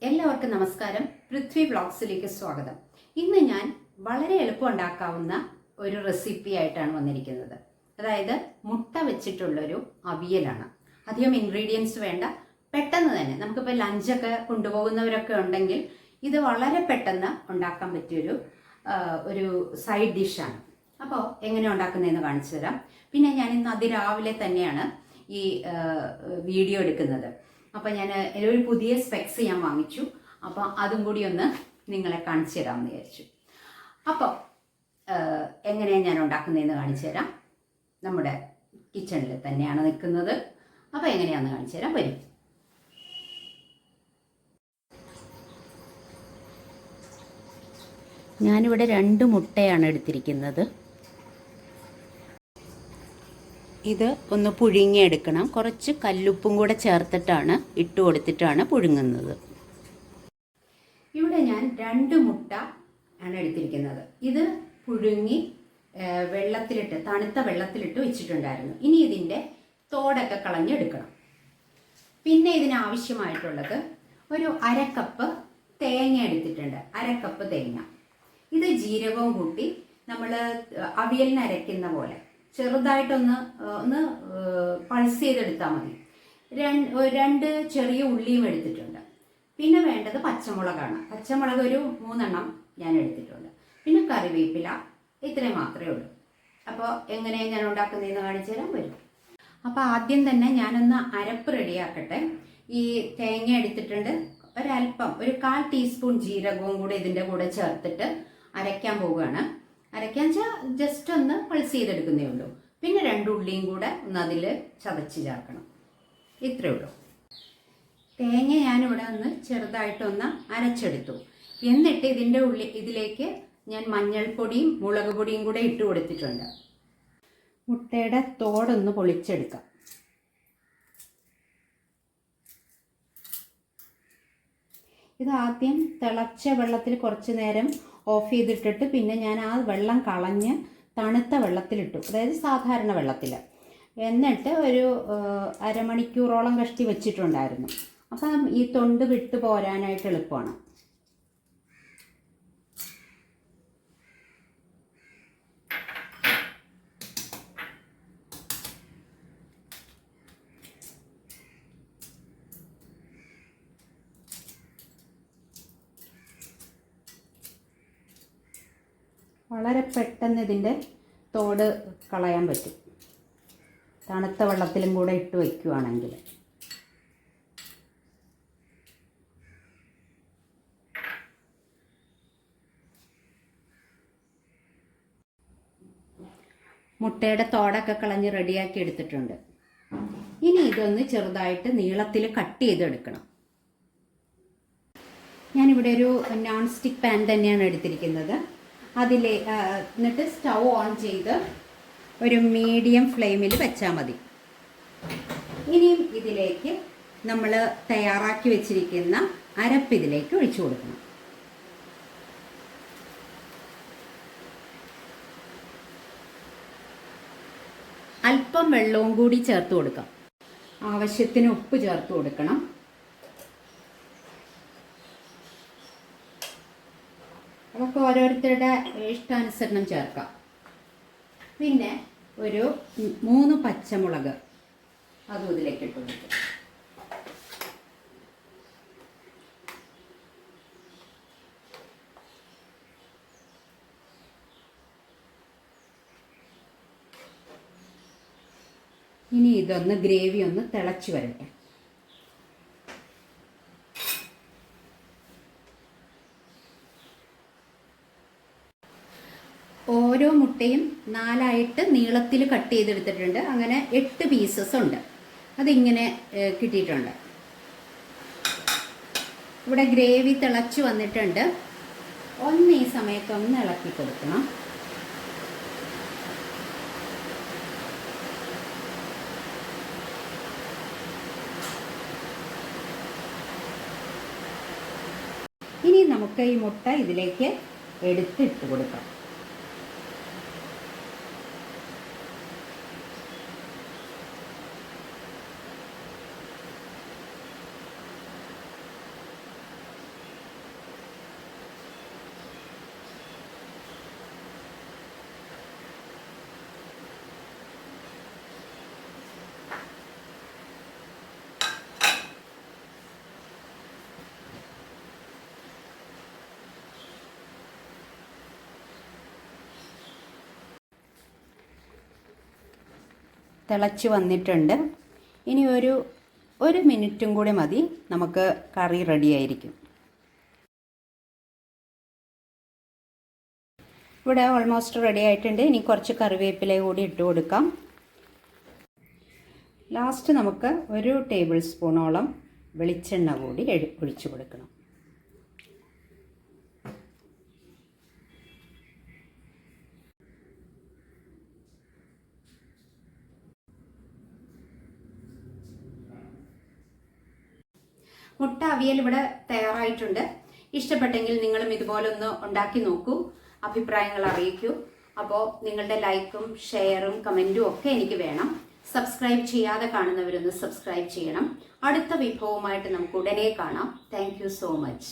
എല്ലാവർക്കും നമസ്കാരം. പൃഥ്വി വ്ളോഗ്സിലേക്ക് സ്വാഗതം. ഇന്ന് ഞാൻ വളരെ എളുപ്പം ഉണ്ടാക്കാവുന്ന ഒരു റെസിപ്പി ആയിട്ടാണ് വന്നിരിക്കുന്നത്. അതായത് മുട്ട വെച്ചിട്ടുള്ളൊരു അവിയലാണ്. അധികം ഇൻഗ്രീഡിയൻസ് വേണ്ട, പെട്ടെന്ന് തന്നെ നമുക്കിപ്പോൾ ലഞ്ചൊക്കെ കൊണ്ടുപോകുന്നവരൊക്കെ ഉണ്ടെങ്കിൽ ഇത് വളരെ പെട്ടെന്ന് ഉണ്ടാക്കാൻ പറ്റിയൊരു ഒരു സൈഡ് ഡിഷാണ്. അപ്പോൾ എങ്ങനെ ഉണ്ടാക്കുന്നതെന്ന് കാണിച്ചു തരാം. പിന്നെ ഞാൻ ഇന്ന് അതിരാവിലെ തന്നെയാണ് ഈ വീഡിയോ എടുക്കുന്നത്. അപ്പോൾ ഞാൻ ഒരു പുതിയ സ്പെക്സ് ഞാൻ വാങ്ങിച്ചു. അപ്പോൾ അതും കൂടി ഒന്ന് നിങ്ങളെ കാണിച്ചു തരാമെന്ന് വിചാരിച്ചു. അപ്പോൾ എങ്ങനെയാണ് ഞാൻ ഉണ്ടാക്കുന്നതെന്ന് കാണിച്ചു തരാം. നമ്മുടെ കിച്ചണിൽ തന്നെയാണ് നിൽക്കുന്നത്. അപ്പോൾ എങ്ങനെയാണെന്ന് കാണിച്ചു തരാം, വരും. ഞാനിവിടെ 2 മുട്ടയാണ് എടുത്തിരിക്കുന്നത്. ഇത് ഒന്ന് പുഴുങ്ങിയെടുക്കണം. കുറച്ച് കല്ലുപ്പും കൂടെ ചേർത്തിട്ടാണ് ഇട്ട് കൊടുത്തിട്ടാണ് പുഴുങ്ങുന്നത്. ഇവിടെ ഞാൻ 2 മുട്ട ആണ് എടുത്തിരിക്കുന്നത്. ഇത് പുഴുങ്ങി വെള്ളത്തിലിട്ട്, തണുത്ത വെള്ളത്തിലിട്ട് വെച്ചിട്ടുണ്ടായിരുന്നു. ഇനി ഇതിൻ്റെ തോടൊക്കെ കളഞ്ഞെടുക്കണം. പിന്നെ ഇതിനാവശ്യമായിട്ടുള്ളത് ഒരു 1/2 കപ്പ് തേങ്ങ എടുത്തിട്ടുണ്ട്. 1/2 കപ്പ് തേങ്ങ. ഇത് ജീരകവും കൂട്ടി നമ്മൾ അവിയലിന് അരയ്ക്കുന്ന പോലെ ചെറുതായിട്ടൊന്ന് പൾസ് ചെയ്തെടുത്താൽ മതി. 2 ചെറിയ ഉള്ളിയും എടുത്തിട്ടുണ്ട്. പിന്നെ വേണ്ടത് പച്ചമുളകാണ്. പച്ചമുളക് ഒരു 3 എണ്ണം ഞാൻ എടുത്തിട്ടുണ്ട്. പിന്നെ കറിവേപ്പില, ഇത്രയും മാത്രമേ ഉള്ളൂ. അപ്പോൾ എങ്ങനെയാണ് ഞാൻ ഉണ്ടാക്കുന്നതെന്ന് കാണിച്ചു തരാൻ, വരും. അപ്പോൾ ആദ്യം തന്നെ ഞാനൊന്ന് അരപ്പ് റെഡിയാക്കട്ടെ. ഈ തേങ്ങ എടുത്തിട്ടുണ്ട്. ഒരല്പം, ഒരു 1/4 ടീസ്പൂൺ ജീരകവും കൂടെ ഇതിൻ്റെ കൂടെ ചേർത്തിട്ട് അരയ്ക്കാൻ പോവുകയാണ്. അരയ്ക്കാൻ വെച്ചാൽ ജസ്റ്റ് ഒന്ന് പൾസ് ചെയ്തെടുക്കുന്നേ ഉള്ളൂ. പിന്നെ 2 ഉള്ളിയും കൂടെ ഒന്ന് അതിൽ ചതച്ച് ചേർക്കണം. ഇത്രയേ ഉള്ളൂ. തേങ്ങ ഞാനിവിടെ ഒന്ന് ചെറുതായിട്ടൊന്ന് അരച്ചെടുത്തു. എന്നിട്ട് ഇതിലേക്ക് ഞാൻ മഞ്ഞൾപ്പൊടിയും മുളക് പൊടിയും കൂടെ ഇട്ട് കൊടുത്തിട്ടുണ്ട്. മുട്ടയുടെ തോടൊന്ന് പൊളിച്ചെടുക്കാം. ഇത് ആദ്യം തിളച്ച വെള്ളത്തിൽ കുറച്ച് നേരം ഓഫ് ചെയ്തിട്ടിട്ട് പിന്നെ ഞാൻ ആ വെള്ളം കളഞ്ഞ് തണുത്ത വെള്ളത്തിലിട്ടു, അതായത് സാധാരണ വെള്ളത്തിൽ. എന്നിട്ട് ഒരു അരമണിക്കൂറോളം കഷ്ടി വെച്ചിട്ടുണ്ടായിരുന്നു. അപ്പം ഈ തൊണ്ട് വിട്ട് പോരാനായിട്ട് എളുപ്പമാണ്. വളരെ പെട്ടെന്ന് ഇതിൻ്റെ തോട് കളയാൻ പറ്റും, തണുത്ത വെള്ളത്തിലും കൂടെ ഇട്ട് വയ്ക്കുകയാണെങ്കിൽ. മുട്ടയുടെ തോടൊക്കെ കളഞ്ഞ് റെഡിയാക്കി എടുത്തിട്ടുണ്ട്. ഇനി ഇതൊന്ന് ചെറുതായിട്ട് നീളത്തിൽ കട്ട് ചെയ്തെടുക്കണം. ഞാനിവിടെ ഒരു നോൺ സ്റ്റിക്ക് പാൻ തന്നെയാണ് എടുത്തിരിക്കുന്നത്. എന്നിട്ട് സ്റ്റൗ ഓൺ ചെയ്ത് ഒരു മീഡിയം ഫ്ലെയിമിൽ വെച്ചാൽ മതി. ഇനിയും ഇതിലേക്ക് നമ്മൾ തയ്യാറാക്കി വെച്ചിരിക്കുന്ന അരപ്പ് ഇതിലേക്ക് ഒഴിച്ചു കൊടുക്കണം. അല്പം വെള്ളവും കൂടി ചേർത്ത് കൊടുക്കാം. ആവശ്യത്തിന് ഉപ്പ് ചേർത്ത് കൊടുക്കണം. അതൊക്കെ ഓരോരുത്തരുടെ ഇഷ്ടാനുസരണം ചേർക്കാം. പിന്നെ ഒരു 3 പച്ചമുളക് അതും ഇതിലേക്ക് ഇട്ട് കൊടുക്കും. ഇനി ഇതൊന്ന് ഗ്രേവി ഒന്ന് തിളച്ച് വരട്ടെ. ഓരോ മുട്ടയും 4ആയിട്ട് നീളത്തിൽ കട്ട് ചെയ്തെടുത്തിട്ടുണ്ട്. അങ്ങനെ 8 പീസസ് ഉണ്ട്. അതിങ്ങനെ കിട്ടിയിട്ടുണ്ട്. ഇവിടെ ഗ്രേവി തിളച്ച് വന്നിട്ടുണ്ട്. ഈ സമയത്തൊന്ന് ഇളക്കി കൊടുക്കണം. ഇനി നമുക്ക് ഈ മുട്ട ഇതിലേക്ക് എടുത്തിട്ട് കൊടുക്കാം. തിളച്ച് വന്നിട്ടുണ്ട്. ഇനി ഒരു മിനിറ്റും കൂടി മതി, നമുക്ക് കറി റെഡിയായിരിക്കും. ഇവിടെ ഓൾമോസ്റ്റ് റെഡി ആയിട്ടുണ്ട്. ഇനി കുറച്ച് കറിവേപ്പില കൂടി ഇട്ട് കൊടുക്കാം. ലാസ്റ്റ് നമുക്ക് 1 ടേബിൾ സ്പൂണോളം വെളിച്ചെണ്ണ കൂടി ഒഴിച്ചു കൊടുക്കണം. മുട്ട അവിയൽ ഇവിടെ തയ്യാറായിട്ടുണ്ട്. ഇഷ്ടപ്പെട്ടെങ്കിൽ നിങ്ങളും ഇതുപോലെ ഒന്ന് ഉണ്ടാക്കി നോക്കൂ, അഭിപ്രായങ്ങൾ അറിയിക്കൂ. അപ്പോൾ നിങ്ങളുടെ ലൈക്കും ഷെയറും കമൻറ്റും ഒക്കെ എനിക്ക് വേണം. സബ്സ്ക്രൈബ് ചെയ്യാതെ കാണുന്നവരൊന്ന് സബ്സ്ക്രൈബ് ചെയ്യണം. അടുത്ത വിഭവമായിട്ട് നമുക്ക് ഉടനെ കാണാം. Thank you so much.